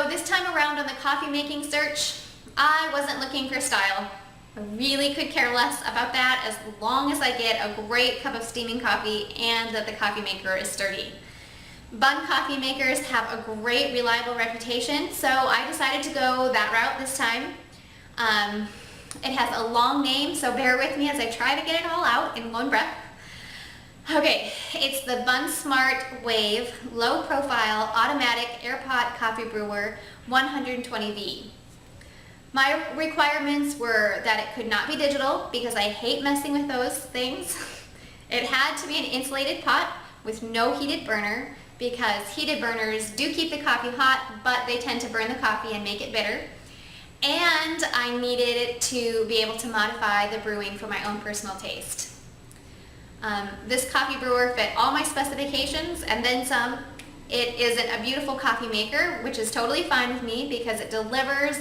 this time around on the coffee making search, I wasn't looking for style. I really could care less about that as long as I get a great cup of steaming coffee and that the coffee maker is sturdy. Bunn coffee makers have a great reliable reputation, so I decided to go that route this time. It has a long name, so bear with me as I try to get it all out in one breath. Okay, it's the Bunn Smart Wave Low Profile Automatic Air Pot Coffee Brewer 120V. My requirements were that it could not be digital because I hate messing with those things. It had to be an insulated pot with no heated burner because heated burners do keep the coffee hot, but they tend to burn the coffee and make it bitter. And I needed it to be able to modify the brewing for my own personal taste. This coffee brewer fit all my specifications and then some. It isn't a beautiful coffee maker, which is totally fine with me because it delivers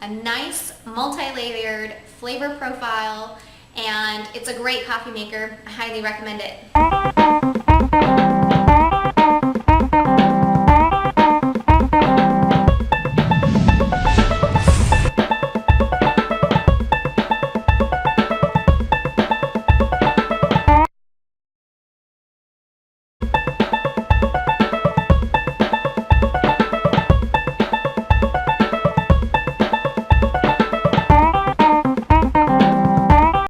a nice multi-layered flavor profile and it's a great coffee maker. I highly recommend it.